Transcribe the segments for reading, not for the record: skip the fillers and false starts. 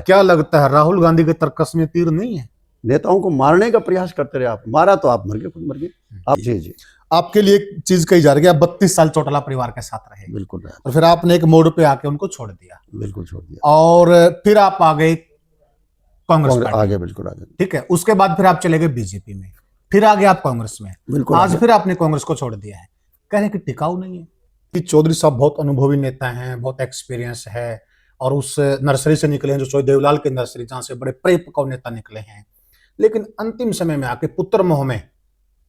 क्या लगता है राहुल गांधी के तर्कस में तीर नहीं है? नेताओं को मारने का प्रयास करते रहे आप, मारा तो आप मर गए, खुद मर गए आप। जी जी, आपके लिए एक चीज कही जा रही है, आप 32 साल चौटाला परिवार के साथ रहे, बिल्कुल और फिर आपने एक मोड़ पे आके उनको छोड़ दिया, बिल्कुल छोड़ दिया, और फिर आप आ गए कांग्रेस पार्टी। आगे, बिल्कुल आगे। ठीक है, उसके बाद फिर आप चले गए बीजेपी में, फिर आ गए आप कांग्रेस में, बिल्कुल आज फिर आपने कांग्रेस को छोड़ दिया है। कह रहे कि टिकाऊ नहीं है कि चौधरी साहब बहुत अनुभवी नेता हैं, बहुत एक्सपीरियंस है, और उस नर्सरी से निकले हैं जो चौधरी देवलाल की नर्सरी, जहां से बड़े प्रेम नेता निकले हैं, लेकिन अंतिम समय में आके पुत्र मोह में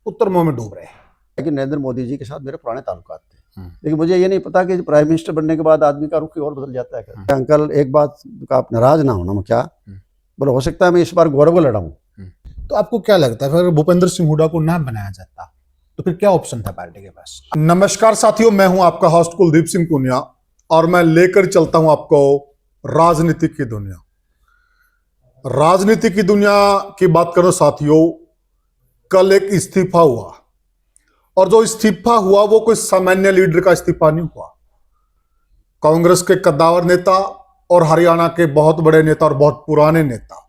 डूब रहे हैं। लेकिन नरेंद्र मोदी जी के साथ मेरे पुराने ताल्लुकात थे, लेकिन मुझे ये नहीं पता कि प्राइम मिनिस्टर बनने के बाद आदमी का रुख और बदल जाता है। अंकल, एक बात का आप नाराज ना होना, क्या बोले, हो सकता है मैं इस बार गौरव को लड़ाऊं। तो आपको क्या लगता है फिर भूपेंद्र सिंह हुड्डा को ना बनाया जाता तो फिर क्या ऑप्शन था पार्टी के पास? नमस्कार साथियों, मैं हूं आपका होस्ट कुलदीप सिंह पुनिया, और मैं लेकर चलता हूं आपको राजनीति की दुनिया। राजनीति की दुनिया की बात करो साथियों, कल एक इस्तीफा हुआ, और जो इस्तीफा हुआ वो कोई सामान्य लीडर का इस्तीफा नहीं हुआ। कांग्रेस के कद्दावर नेता और हरियाणा के बहुत बड़े नेता और बहुत पुराने नेता,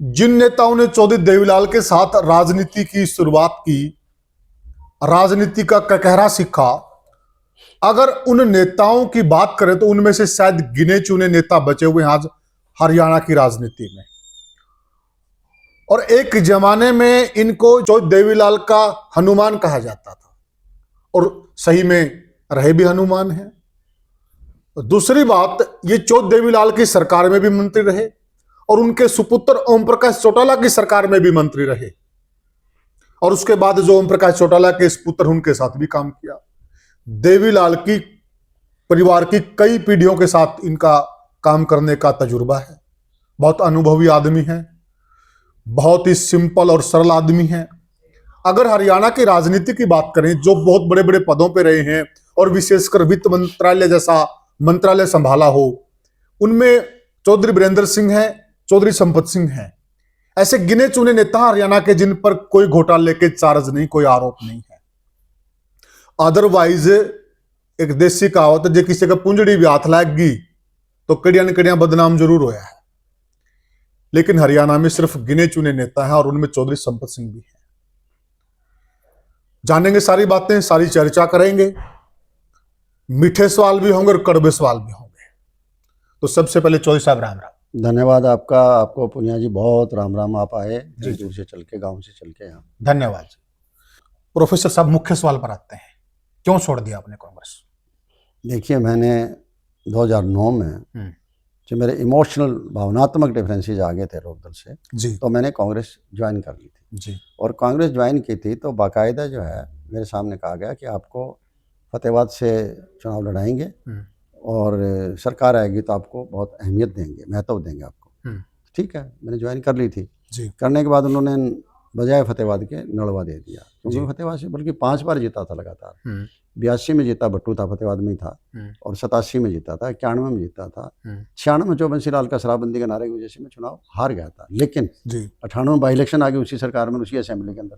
जिन नेताओं ने चौधरी देवीलाल के साथ राजनीति की शुरुआत की, राजनीति का ककहरा सीखा, अगर उन नेताओं की बात करें तो उनमें से शायद गिने चुने नेता बचे हुए हैं आज हरियाणा की राजनीति में। और एक जमाने में इनको चौधरी देवीलाल का हनुमान कहा जाता था, और सही में रहे भी हनुमान है। दूसरी बात, ये चौधरी देवीलाल की सरकार में भी मंत्री रहे, और उनके सुपुत्र ओम प्रकाश चौटाला की सरकार में भी मंत्री रहे, और उसके बाद जो ओम प्रकाश चौटाला के पुत्र उनके साथ भी काम किया। देवीलाल की परिवार की कई पीढ़ियों के साथ इनका काम करने का तजुर्बा है। बहुत अनुभवी आदमी है, बहुत ही सिंपल और सरल आदमी है। अगर हरियाणा की राजनीति की बात करें, जो बहुत बड़े बड़े पदों पे रहे हैं और विशेषकर वित्त मंत्रालय जैसा मंत्रालय संभाला हो, उनमें चौधरी वीरेंद्र सिंह है, चौधरी संपत सिंह है। ऐसे गिने चुने नेता हरियाणा के जिन पर कोई घोटाले के चार्ज नहीं, कोई आरोप नहीं है। अदरवाइज एक देसी कहावत है, जो किसी का पुंजड़ी भी हाथ लाएगी तो कड़ियां न कड़ियां बदनाम जरूर होया है। लेकिन हरियाणा में सिर्फ गिने चुने नेता हैं, और उनमें चौधरी संपत सिंह भी है। जानेंगे सारी बातें, सारी चर्चा करेंगे, मीठे सवाल भी होंगे और कड़वे सवाल भी होंगे। तो सबसे पहले चौधरी साहब राम राम। धन्यवाद आपका, आपको पुनिया जी बहुत राम राम। आप आए दूर से चल के, गाँव से चल के यहाँ। धन्यवाद। प्रोफेसर साहब, मुख्य सवाल पर आते हैं, क्यों छोड़ दिया आपने कांग्रेस? देखिए, मैंने 2009 में जो मेरे इमोशनल भावनात्मक डिफरेंसेस आ गए थे लोक दल से जी, तो मैंने कांग्रेस ज्वाइन कर ली थी जी। और कांग्रेस ज्वाइन की थी तो बाकायदा जो है मेरे सामने कहा गया कि आपको फतेहाबाद से चुनाव लड़ाएंगे, और सरकार आएगी तो आपको बहुत अहमियत देंगे, महत्व देंगे आपको। ठीक है, मैंने ज्वाइन कर ली थी जी। करने के बाद उन्होंने बजाय फतेहाबाद के नलवा दे दिया, क्योंकि फतेहाबाद से बल्कि 5 बार जीता था लगातार। 82 में जीता, भट्टू था, फतेहाबाद में ही था, और 87 में जीता था, 91 में जीता था, 96 में जो बंसीलाल का शराबबंदी के नारे की वजह से मैं चुनाव हार गया था। लेकिन 98 में बाई इलेक्शन आ गई उसी सरकार में, उसी असेंबली के अंदर,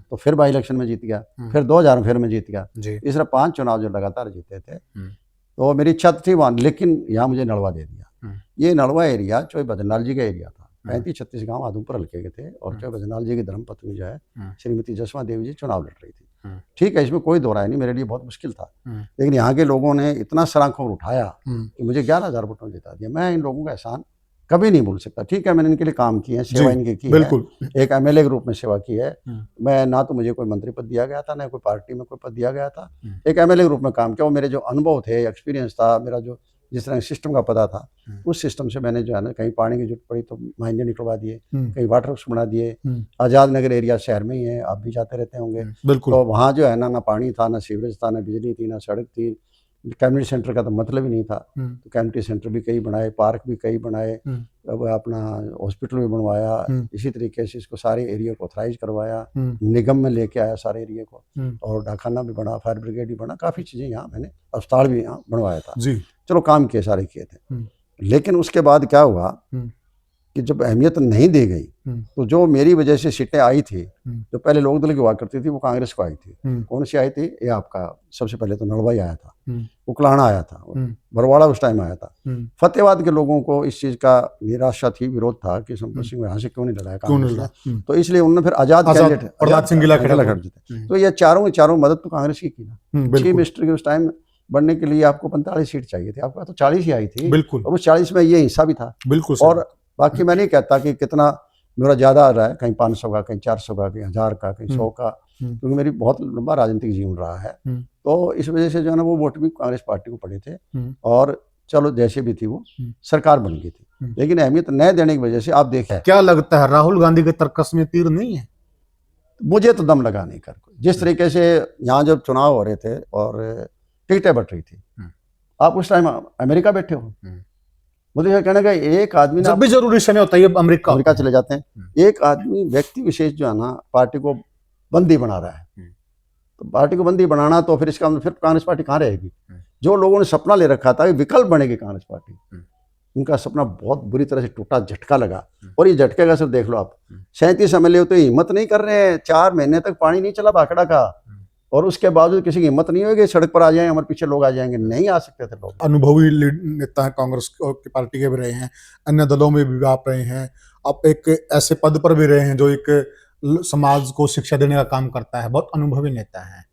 तो फिर बाई इलेक्शन में जीत गया, फिर 2000 में फिर मैं जीत गया। इस तरह 5 चुनाव जो लगातार जीते थे, तो मेरी इच्छा थी वहाँ, लेकिन यहाँ मुझे नलवा दे दिया। ये नलवा एरिया चौधरी भजनलाल जी का एरिया था। 35-36 गाँव आदमपुर हल्के के थे, और चौधरी भजनलाल जी की धर्मपत्नी जो है श्रीमती जसवा देवी जी चुनाव लड़ रही थी। ठीक है, इसमें कोई दो राय नहीं, मेरे लिए बहुत मुश्किल था, लेकिन यहाँ के लोगों ने इतना सरांखों उठाया कि मुझे 11,000 वोटों जिता दिया। मैं इन लोगों का एहसान कभी नहीं भूल सकता। ठीक है, मैंने इनके लिए काम किए हैं, सेवा इनकी की है, एक एमएलए के रूप में सेवा की है। मैं ना तो मुझे कोई मंत्री पद दिया गया था, ना कोई पार्टी में कोई पद दिया गया था, एक एमएलए के रूप में काम किया। वो मेरे जो अनुभव थे, एक्सपीरियंस था मेरा, जो जिस तरह सिस्टम का पता था, उस सिस्टम से मैंने जो है ना, कहीं पानी की जरूरत पड़ी तो माइंडे निकलवा दिए, कहीं वाटर वर्क्स बना दिए। आजाद नगर एरिया शहर में ही है, आप भी जाते रहते होंगे, तो वहाँ जो है ना पानी था, ना सीवरेज था, ना बिजली थी, ना सड़क थी। कम्युनिटी सेंटर का तो मतलब ही नहीं था, तो कम्युनिटी सेंटर भी कई बनाए, पार्क भी कई बनाए, अब अपना हॉस्पिटल भी बनवाया। इसी तरीके से इसको सारे एरिया को ऑथराइज करवाया, निगम में लेके आया सारे एरिया को, और डाकखाना भी बना, फायर ब्रिगेड भी बना, काफ़ी चीज़ें यहाँ मैंने, अस्पताल भी यहाँ बनवाया था जी। चलो, काम किए, सारे किए थे। लेकिन उसके बाद क्या हुआ कि जब अहमियत नहीं दी गई तो जो मेरी वजह से सीटें आई थी, जो पहले लोकदल की हुआ करती थी वो कांग्रेस को आई थी। कौन सी आई थी? ये आपका सबसे पहले तो नलवाई आया था, उकलाना आया था, बरवाड़ा उस टाइम आया था। फतेहाबाद के लोगों को इस चीज का निराशा थी, विरोध था कि संपत सिंह यहाँ से क्यों नहीं लड़ाया कांग्रेस ने, तो इसलिए उन्होंने फिर आजाद कैंडिडेट प्रहलाद सिंह गिला खड़ा कर दिया। तो ये चारों मदद तो कांग्रेस की ना। चीफ मिनिस्टर के उस टाइम बनने के लिए आपको 45 सीट चाहिए थी, आपका तो 40 ही आई थी। बिल्कुल। और उस 40 में ये हिस्सा भी था। बिल्कुल। और बाकी मैं नहीं कहता कि कितना मेरा ज़्यादा आ रहा है, कहीं 500 का, कहीं 400 का, कहीं 1000 का, कहीं 100 का, क्योंकि मेरी बहुत लंबा राजनीतिक जीवन रहा है। तो इस वजह से जो है ना वो वोट भी कांग्रेस पार्टी को पड़े थे। और चलो जैसे भी थी वो सरकार बन गई थी, लेकिन अहमियत न देने की वजह से आप देखें। क्या लगता है राहुल गांधी के तर्कस में तीर नहीं है? मुझे तो दम लगा नहीं कर जिस तरीके से यहाँ जब चुनाव हो रहे थे और टिकटें बट रही थी, आप उस टाइम अमेरिका बैठे हो, मुझे यह कहना कि एक आदमी जब भी जरूरी समय होता है अमेरिका चले जाते हैं। एक आदमी व्यक्ति विशेष जो है ना पार्टी को बंदी बना रहा है, तो पार्टी को बंदी बनाना तो फिर इसका फिर कांग्रेस पार्टी कहाँ रहेगी? जो लोगों ने सपना ले रखा था कि विकल्प बनेगी कांग्रेस पार्टी, उनका सपना बहुत बुरी तरह से टूटा, झटका लगा। और ये झटके का सिर्फ देख लो आप, 37 एमएलए तो हिम्मत नहीं कर रहे हैं, 4 महीने तक पानी नहीं चला भाखड़ा का, और उसके बावजूद किसी की हिम्मत नहीं होगी सड़क पर आ जाए, हमारे पीछे लोग आ जाएंगे, नहीं आ सकते थे लोग। अनुभवी नेता है, कांग्रेस की पार्टी के भी रहे हैं, अन्य दलों में भी आप रहे हैं, आप एक ऐसे पद पर भी रहे हैं जो एक समाज को शिक्षा देने का काम करता है, बहुत अनुभवी नेता है।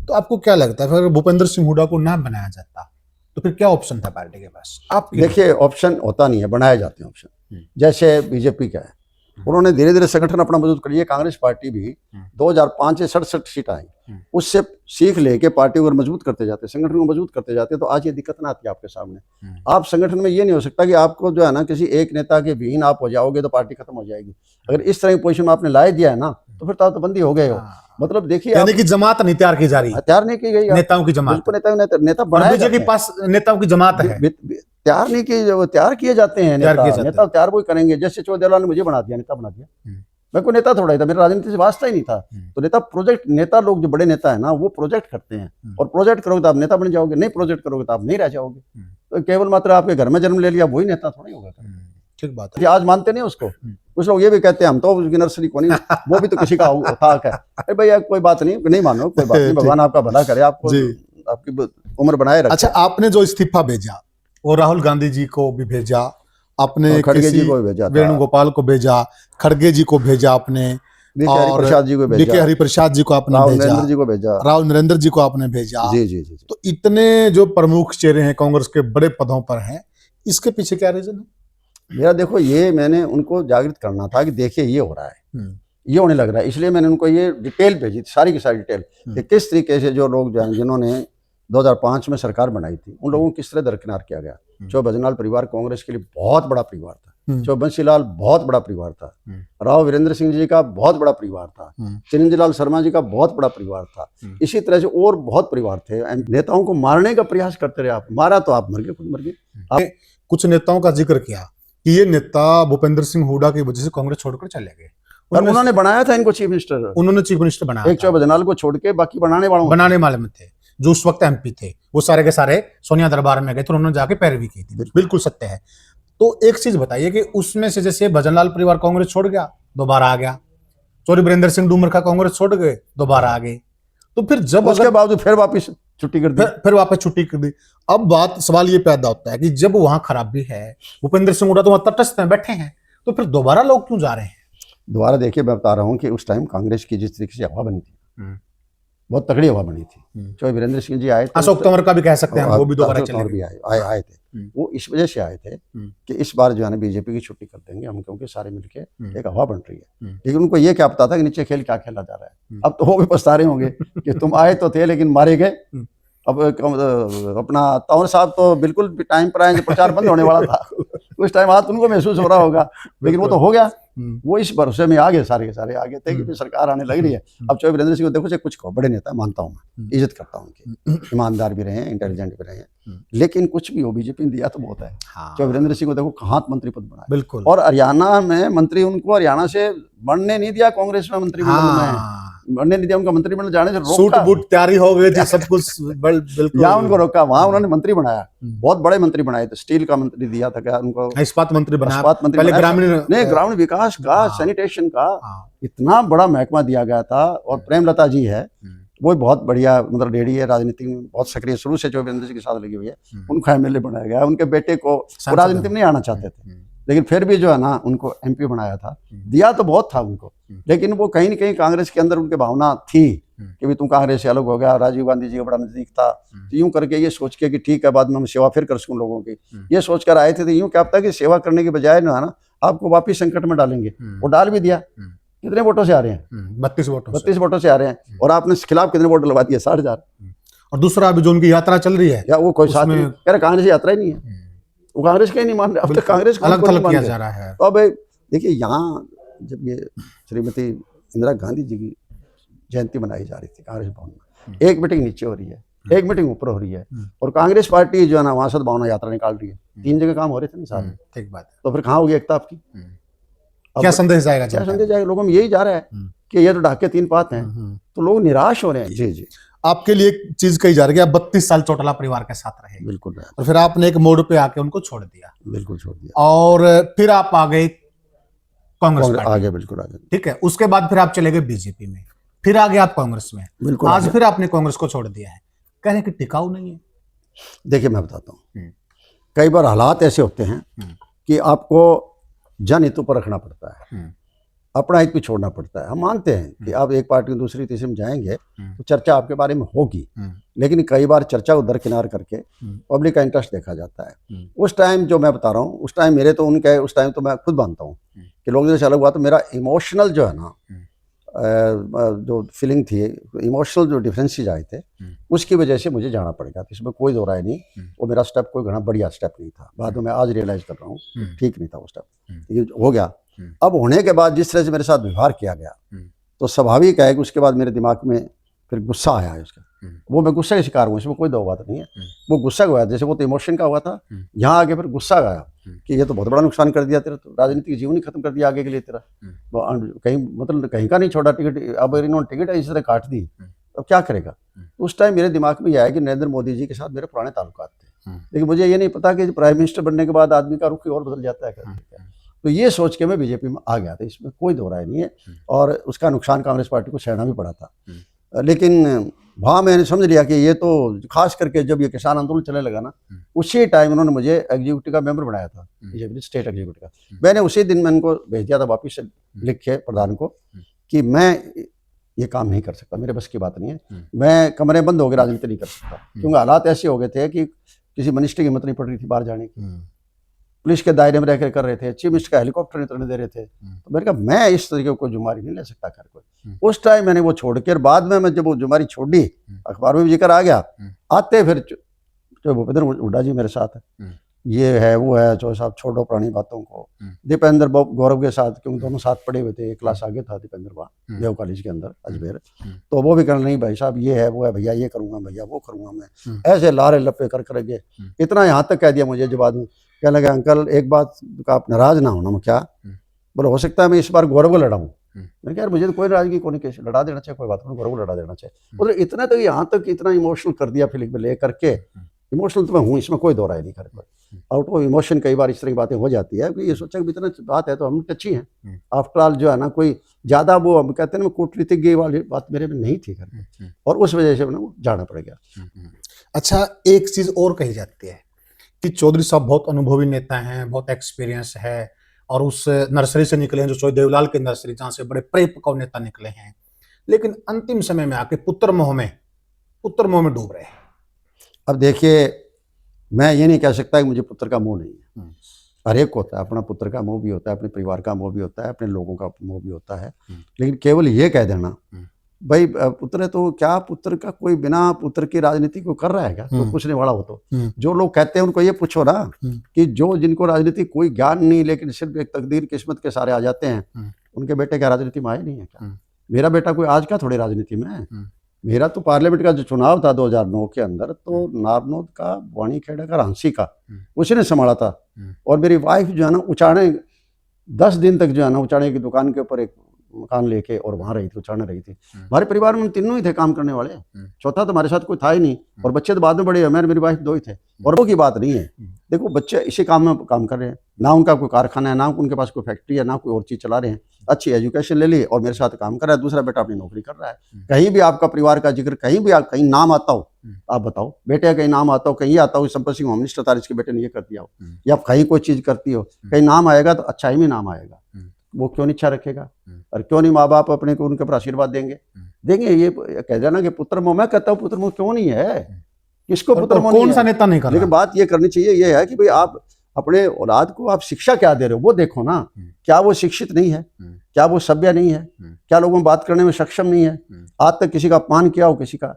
तो आपको क्या लगता है, अगर भूपेंद्र सिंह हुड्डा को ना बनाया जाता तो फिर क्या ऑप्शन था पार्टी के पास? आप देखिए, ऑप्शन होता नहीं है, बनाए जाते हैं ऑप्शन। जैसे बीजेपी का है, उन्होंने धीरे धीरे संगठन अपना मजबूत कर लिया। कांग्रेस पार्टी भी 2005 से 67 सीट आई, उससे सीख लेके पार्टी को मजबूत करते जाते, संगठन को मजबूत करते जाते, तो आज ये दिक्कत ना आती आपके सामने। आप संगठन में ये नहीं हो सकता कि आपको जो है ना किसी एक नेता के विहीन आप हो जाओगे तो पार्टी खत्म हो जाएगी। अगर इस तरह की पोजीशन में आपने लाए दिया है ना, तो फिर तो बंदी हो गए हो। मतलब देखिए, यानी कि जमात नहीं तैयार की जा रही है, तैयार नहीं की गई, नेताओं की जमात, नेता बनाए के पास नेताओं की जमात है, तैयार नहीं की, तैयार किए जाते हैं नेता तैयार वो करेंगे। जैसे चौधरी ने मुझे बना दिया, नेता बना दिया, मैं कोई नेता थोड़ा ही था, मेरा राजनीति से वास्ता ही नहीं था। तो नेता लोग जो बड़े नेता है ना, वो प्रोजेक्ट करते हैं, और प्रोजेक्ट करोगे तो आप नेता बन जाओगे, नहीं प्रोजेक्ट करोगे तो आप नहीं रह जाओगे। तो केवल मात्र आपके घर में जन्म ले लिया वही नेता थोड़ा ही होगा। ठीक बात है। आज मानते नहीं उसको, कुछ लोग ये भी कहते हैं हम तो उसकी नर्सरी को नहीं, वो भी तो किसी का हक है। अरे भैया कोई बात नहीं मानो, कोई बात नहीं, भगवान आपका भला करे, आपको आपकी उम्र बनाए रखे। अच्छा, आपने जो इस्तीफा भेजा वो राहुल गांधी जी को भी भेजा, आपने खड़गे जी को भेजा, वेणुगोपाल को भेजा, खड़गे जी को भेजा, आपने हरिप्रसाद जी को भेजा, हरिप्रसाद जी को आपने नरेंद्र जी को भेजा, राव नरेंद्र जी को आपने भेजा। जी। तो इतने जो प्रमुख चेहरे हैं कांग्रेस के बड़े पदों पर हैं, इसके पीछे क्या रीजन है? मेरा देखो, ये मैंने उनको जागृत करना था कि देखिए ये हो रहा है, ये होने लग रहा है, इसलिए मैंने उनको ये डिटेल भेजी, सारी की सारी डिटेल, कि किस तरीके से जो लोग जिन्होंने 2005 में सरकार बनाई थी, उन लोगों को किस तरह दरकिनार किया गया। जो भजनलाल परिवार कांग्रेस के लिए बहुत बड़ा परिवार था, जो बंसीलाल बहुत बड़ा परिवार था, राव वीरेंद्र सिंह जी का बहुत बड़ा परिवार था, चिरंजीलाल शर्मा जी का बहुत बड़ा परिवार था, इसी तरह से और बहुत परिवार थे। नेताओं को मारने का प्रयास करते रहे, आप मारा तो आप मर गए, खुद मर गए। कुछ नेताओं का जिक्र किया कि ये नेता भूपेंद्र सिंह हुड्डा की वजह से कांग्रेस छोड़कर चले गए, उन्होंने बनाया था इनको चीफ मिनिस्टर, उन्होंने चीफ मिनिस्टर बनाया, एक भजनलाल को छोड़ के बाकी बनाने वाले में थे, जो उस वक्त एमपी थे, वो सारे के सारे सोनिया दरबार में गए थे, उन्होंने जाके पैरवी की थी। बिल्कुल सत्य है। तो एक चीज बताइए कि उसमें से जैसे भजनलाल परिवार कांग्रेस छोड़ गया, दोबारा आ गया, चौधरी वीरेंद्र सिंह डूमरखा कांग्रेस छोड़ गए, दोबारा आ गए, तो फिर जब उसके बावजूद फिर वापस छुट्टी कर दी, फिर वापस छुट्टी कर दी। अब सवाल ये पैदा होता है कि जब वहां खराबी है, भूपेंद्र सिंह हुड्डा तो वहां तटस्थ में बैठे हैं, तो फिर दोबारा लोग क्यों जा रहे हैं? दोबारा देखिए, मैं बता रहा हूँ कि उस टाइम कांग्रेस की जिस तरीके से हवा बनी थी, बहुत तगड़ी हवा बनी थी। चाहे वीरेंद्र सिंह जी आए थे, अशोक तंवर का भी कह सकते हैं, वो भी दोबारा चले भी आए थे। वो इस वजह से आए थे कि इस बार जो है ना बीजेपी की छुट्टी कर देंगे हम, क्योंकि सारे मिलके एक हवा बन रही है। लेकिन उनको ये क्या पता था कि नीचे खेल क्या खेला जा रहा है। अब तो वो भी पछता रहे होंगे कि तुम आए तो थे लेकिन मारे गए। अब अपना तंवर साहब तो बिल्कुल टाइम पर आए, प्रचार बंद होने वाला था, उस टाइम हाथ उनको महसूस हो रहा होगा, लेकिन वो तो हो गया। वो इस भरोसे में आगे सारे के सारे आगे थे कि सरकार आने लग रही है। अब चाहे वीरेंद्र सिंह को देखो, चाहे कुछ कहो, बड़े नेता मानता हूँ, मैं इज्जत करता हूँ उनकी, ईमानदार भी रहे हैं, इंटेलिजेंट भी रहे हैं, लेकिन कुछ भी हो बीजेपी ने दिया तो बहुत है। चाहे वीरेंद्र सिंह को देखो कहाँ मंत्री पद बनाया, बिल्कुल, और हरियाणा में मंत्री उनको हरियाणा से बनने नहीं दिया, कांग्रेस में मंत्री बनने नहीं दिया, उनका मंत्रिमंडल जाने से सूट रोका। बूट तैयारी हो गई थी, सब कुछ बिल्कुल। यहाँ उनको रोका, वहां उन्होंने मंत्री बनाया, बहुत बड़े मंत्री बनाए थे, स्टील का मंत्री दिया था क्या उनको, इस्पात मंत्री बनाया, इस्पात मंत्री पहले बनाया, ग्रामीण नहीं ग्रामीण विकास का, हाँ। सैनिटेशन का, हाँ। इतना बड़ा महकमा दिया गया था। और प्रेमलता जी है, वो बहुत बढ़िया मतलब लेडी है, राजनीति में बहुत सक्रिय, शुरू से चौबेंद्र जी के साथ लगी हुई है, उनको एमएलए बनाया गया। उनके बेटे को वो राजनीति में नहीं आना चाहते थे, लेकिन फिर भी जो है ना उनको एमपी बनाया था। दिया तो बहुत था उनको, लेकिन वो कहीं न कहीं कांग्रेस के अंदर उनकी भावना थी कि भी तुम कांग्रेस से अलग हो गया, राजीव गांधी जी का बड़ा नजदीक था, तो यूं करके ये सोच के कि ठीक है बाद में हम सेवा फिर कर सकूं लोगों की, ये सोच कर आए थे। तो यूं क्या पता कि सेवा करने के बजाय ना ना आपको वापिस संकट में डालेंगे, वो डाल भी दिया। कितने वोटों से आ रहे हैं? 32 वोटों 32 वोटों से आ रहे हैं। और आपने खिलाफ कितने वोट लगवा दिए? 60,000। और दूसरा अभी जो उनकी यात्रा चल रही है, या वो कोई साथ में कह रहे कांग्रेस यात्रा ही नहीं है, वो कांग्रेस के नहीं मान रहे, अब तक कांग्रेस को अलग नहीं थलग मान किया रहे। जा रहा है। तो अब देखिए यहाँ जब ये श्रीमती इंदिरा गांधी जी की जयंती मनाई जा रही थी कांग्रेस भवन में, एक मीटिंग नीचे हो रही है, एक मीटिंग ऊपर हो रही है, और कांग्रेस पार्टी जो है ना वहां सद्भावना यात्रा निकाल रही है। 3 जगह काम हो रहे थे ना सारे, ठीक बात है। तो फिर कहाँ होगी एकता आपकी? क्या संदेश जाएगा? क्या संदेश जाएगा? लोगों में यही जा रहा है कि ये तो ढाके 3 पात हैं, तो लोग निराश हो रहे हैं। जी जी, आपके लिए एक चीज कही जा रही है, आप 32 साल चौटाला परिवार के साथ रहे, बिल्कुल, और फिर आपने एक मोड़ पे आके उनको छोड़ दिया, बिल्कुल छोड़ दिया, और फिर आप आ गए कांग्रेस पार्टी। आगे, बिल्कुल आगे, ठीक है। उसके बाद फिर आप चले गए बीजेपी में, फिर आ गए आप कांग्रेस में, बिल्कुल आज आगे। फिर आपने कांग्रेस को छोड़ दिया है, कह रहे हैं कि टिकाऊ नहीं है। देखिए मैं बताता हूँ, कई बार हालात ऐसे होते हैं कि आपको जनहितों पर रखना पड़ता है, अपना हित भी छोड़ना पड़ता है। हम मानते हैं कि आप एक पार्टी दूसरी तीसरी में जाएंगे तो चर्चा आपके बारे में होगी, लेकिन कई बार चर्चा को दरकिनार करके पब्लिक का इंटरेस्ट देखा जाता है। उस टाइम जो मैं बता रहा हूँ, उस टाइम मेरे तो उनके, उस टाइम तो मैं खुद मानता हूँ कि लोगों से अलग हुआ, तो मेरा इमोशनल जो है ना जो फीलिंग थी, इमोशनल जो डिफरेंसेस आए थे, उसकी वजह से मुझे जाना पड़ेगा। तो इसमें कोई दो राय नहीं, वो मेरा स्टेप कोई घना बढ़िया स्टेप नहीं था। बाद में मैं आज रियलाइज कर रहा हूँ ठीक नहीं था वो स्टेप, ये हो गया। अब होने के बाद जिस तरह से मेरे साथ व्यवहार किया गया, तो स्वाभाविक है कि उसके बाद मेरे दिमाग में फिर गुस्सा आया है उसका, वो मैं गुस्से का शिकार हूँ, इसमें कोई दो बात नहीं है। वो गुस्सा हुआ, जैसे वो तो इमोशन का हुआ था, यहाँ आगे फिर गुस्सा आया कि ये तो बहुत बड़ा नुकसान कर दिया तेरा, तो राजनीतिक जीवन ही खत्म कर दिया आगे के लिए तेरा, कहीं मतलब कहीं का नहीं छोड़ा टिकट, अब इन्होंने टिकट इस तरह काट दी, अब क्या करेगा। उस टाइम मेरे दिमाग में यह आया कि नरेंद्र मोदी जी के साथ मेरे पुराने ताल्लुकात थे, लेकिन मुझे ये नहीं पता कि प्राइम मिनिस्टर बनने के बाद आदमी का रुख और बदल जाता है। तो ये सोच के मैं बीजेपी में आ गया था, इसमें कोई दो राय नहीं है, और उसका नुकसान कांग्रेस पार्टी को सहना भी पड़ा था। लेकिन वहाँ मैंने समझ लिया कि ये तो खास करके जब ये किसान आंदोलन चलने लगा ना, उसी टाइम उन्होंने मुझे एग्जीक्यूटिव का मेंबर बनाया था, बीजेपी स्टेट एग्जीक्यूटिव का। मैंने उसी दिन मैं इनको भेज दिया था वापिस से लिख के प्रधान को कि मैं ये काम नहीं कर सकता, मेरे बस की बात नहीं है, मैं कमरे बंद होकर राजनीति नहीं कर सकता, क्योंकि हालात ऐसे हो गए थे कि किसी मिनिस्टर की हिम्मत नहीं पड़ रही थी बाहर जाने की, पुलिस के दायरे में रहकर कर रहे थे, चीफ मिनिस्टर का हेलीकॉप्टर नहीं उतरने दे रहे थे। तो मैंने कहा मैं इस तरीके की कोई जिम्मेदारी नहीं ले सकता कर कोई। उस टाइम मैंने वो छोड़ के, बाद में मैं जब वो जिम्मेदारी छोड़ी, अखबार में भी जिक्र आ गया, आते फिर जो भूपेंद्र हुड्डा जी मेरे साथ है, ये है वो है, चौधरी साहब छोड़ो पुरानी बातों को। दीपेंद्र गौरव के साथ, क्योंकि दोनों साथ पढ़े हुए थे, एक क्लास आगे था दीपेंद्र वहाँ देव कॉलेज के अंदर अजमेर, तो वो भी कहना नहीं भाई साहब ये है वो है, भैया ये करूँगा, भैया वो करूँगा, मैं ऐसे लारे लपे कर करके इतना यहाँ तक कह दिया मुझे। जब आदमी कहने लगा अंकल एक बात का आप नाराज ना होना, मैं क्या बोले, हो सकता है मैं इस बार गौरव को लड़ाऊँ। मैंने कहा यार मुझे तो कोई नाराजगी को नहीं, कैसे लड़ा देना चाहिए, कोई बात नहीं, गौरव को लड़ा देना चाहिए। बोले इतना तो यहाँ तक इतना इमोशनल कर दिया फीलिंग में ले करके, इमोशनल तो मैं हूँ, इसमें कोई दो राय नहीं कर पाई। आउट ऑफ इमोशन कई बार इस तरह की बातें हो जाती है कि ये सोचा कि इतना बात है तो हम अच्छी हैं, आफ्टर ऑल जो है ना कोई ज़्यादा वो हम कहते हैं ना कूटनीतिज्ञ वाली बात मेरे में नहीं थी करनी, और उस वजह से मैंने जाना पड़ गया। अच्छा, एक चीज़ और कही जाती है कि चौधरी साहब बहुत अनुभवी नेता हैं, बहुत एक्सपीरियंस है, और उस नर्सरी से निकले हैं जो चौधरी देवलाल की नर्सरी, जहाँ से बड़े पकड़ नेता निकले हैं, लेकिन अंतिम समय में आके पुत्र मोह में डूब रहे हैं। अब देखिए मैं ये नहीं कह सकता कि मुझे पुत्र का मोह नहीं है, हर एक को होता है, अपना पुत्र का मोह भी होता है, अपने परिवार का मोह भी होता है, अपने लोगों का मोह भी होता है। लेकिन केवल ये कह देना भाई पुत्र है तो क्या पुत्र का कोई बिना पुत्र की राजनीति को कर रहा है क्या, तो पूछने वाला हो तो जो लोग कहते हैं उनको ये पूछो ना कि जो जिनको राजनीति कोई ज्ञान नहीं, लेकिन सिर्फ एक तकदीर किस्मत के सारे आ जाते हैं, उनके बेटे क्या राजनीति में आए नहीं है क्या? मेरा बेटा कोई आज का थोड़ी राजनीति में है, मेरा तो पार्लियामेंट का जो चुनाव था 2009 के अंदर, तो नारनौद का, वाणीखेड़ा का, रांसी का उसने संभाला था। और मेरी वाइफ जो है ना उचाणे 10 दिन तक जो है ना उचाणे की दुकान के ऊपर एक मकान लेके और वहाँ रही थी, उचारने रही थी। हमारे परिवार में हम तीनों ही थे काम करने वाले, चौथा तो हमारे साथ कोई था ही नहीं, और बच्चे तो बाद में बड़े हुए, मेरी वाइफ 2 ही थे। और वो की बात नहीं है, देखो बच्चे इसी काम में काम कर रहे हैं, ना उनका कोई कारखाना है, ना उनके पास कोई फैक्ट्री है, ना कोई और चीज़ चला रहे हैं, अच्छी एजुकेशन ले ली और मेरे साथ काम कर रहा है। दूसरा बेटा अपनी नौकरी कर रहा है। कहीं भी आपका परिवार का जिक्र, कहीं भी कहीं नाम आता हो, आप बताओ, बेटे कहीं नाम आता हो, कहीं आता हो संपत सिंह होम मिनिस्टर था, इसके बेटे ने ये कर दिया हो, या कहीं कोई चीज़ करती हो, कहीं नाम आएगा तो अच्छाई में नाम आएगा, वो क्यों नहीं इच्छा रखेगा? और क्यों नहीं माँ बाप अपने को उनके ऊपर आशीर्वाद देंगे? ये कह देना कि पुत्र मोह, मैं कहता हूँ पुत्र मोह क्यों नहीं है, किसको पुत्र मोह? कौन सा नेता नहीं कर रहा? लेकिन बात ये करनी चाहिए, ये है कि भाई आप अपने औलाद को आप शिक्षा क्या दे रहे हो, वो देखो ना। क्या वो शिक्षित नहीं है? क्या वो सभ्य नहीं है? क्या लोगों में बात करने में सक्षम नहीं है? आज तक किसी का अपमान किया हो, किसी का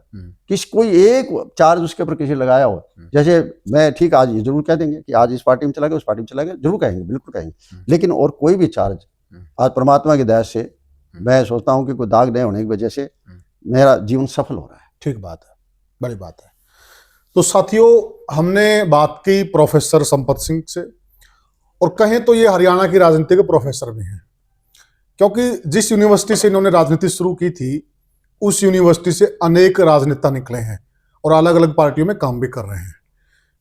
कोई एक चार्ज उसके ऊपर किसी लगाया हो? जैसे मैं ठीक आज ये जरूर कह देंगे कि आज इस पार्टी में चला गया, उस पार्टी में चला गया, जरूर कहेंगे, बिल्कुल कहेंगे। लेकिन और कोई भी चार्ज आज परमात्मा की दया से मैं सोचता हूँ कि कोई दाग नहीं होने की वजह से मेरा जीवन सफल हो रहा है। ठीक बात है, बड़ी बात है। तो साथियों, हमने बात की प्रोफेसर संपत सिंह से, और कहें तो ये हरियाणा की राजनीति के प्रोफेसर भी हैं, क्योंकि जिस यूनिवर्सिटी से इन्होंने राजनीति शुरू की थी, उस यूनिवर्सिटी से अनेक राजनेता निकले हैं और अलग अलग पार्टियों में काम भी कर रहे हैं।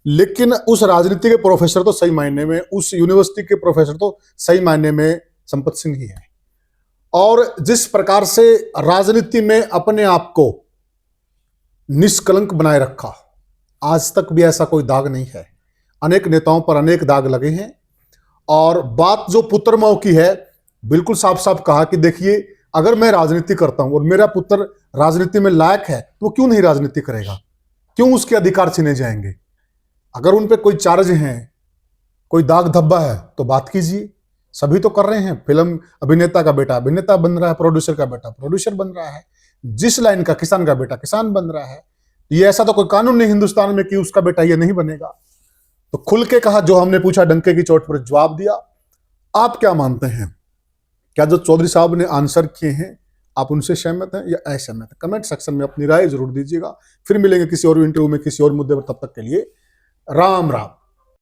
लेकिन उस राजनीति के प्रोफेसर तो सही मायने में, उस यूनिवर्सिटी के प्रोफेसर तो सही मायने में संपत सिंह ही है। और जिस प्रकार से राजनीति में अपने आप को निष्कलंक बनाए रखा, आज तक भी ऐसा कोई दाग नहीं है। अनेक नेताओं पर अनेक दाग लगे हैं। और बात जो पुत्र मोह की है, बिल्कुल साफ साफ कहा कि देखिए, अगर मैं राजनीति करता हूं और मेरा पुत्र राजनीति में लायक है तो क्यों नहीं राजनीति करेगा? क्यों उसके अधिकार छीने जाएंगे? अगर उन पे कोई चार्ज है, कोई दाग धब्बा है, तो बात कीजिए। सभी तो कर रहे हैं। फिल्म अभिनेता का बेटा अभिनेता बन रहा है, प्रोड्यूसर का बेटा प्रोड्यूसर बन रहा है, जिस लाइन का किसान का बेटा किसान बन रहा है। ये ऐसा तो कोई कानून नहीं हिंदुस्तान में कि उसका बेटा ये नहीं बनेगा। तो खुल के कहा, जो हमने पूछा डंके की चोट पर जवाब दिया। आप क्या मानते हैं? क्या जो चौधरी साहब ने आंसर किए हैं, आप उनसे सहमत हैं या असहमत हैं? कमेंट सेक्शन में अपनी राय जरूर दीजिएगा। फिर मिलेंगे किसी और इंटरव्यू में, किसी और मुद्दे पर। तब तक के लिए राम राम।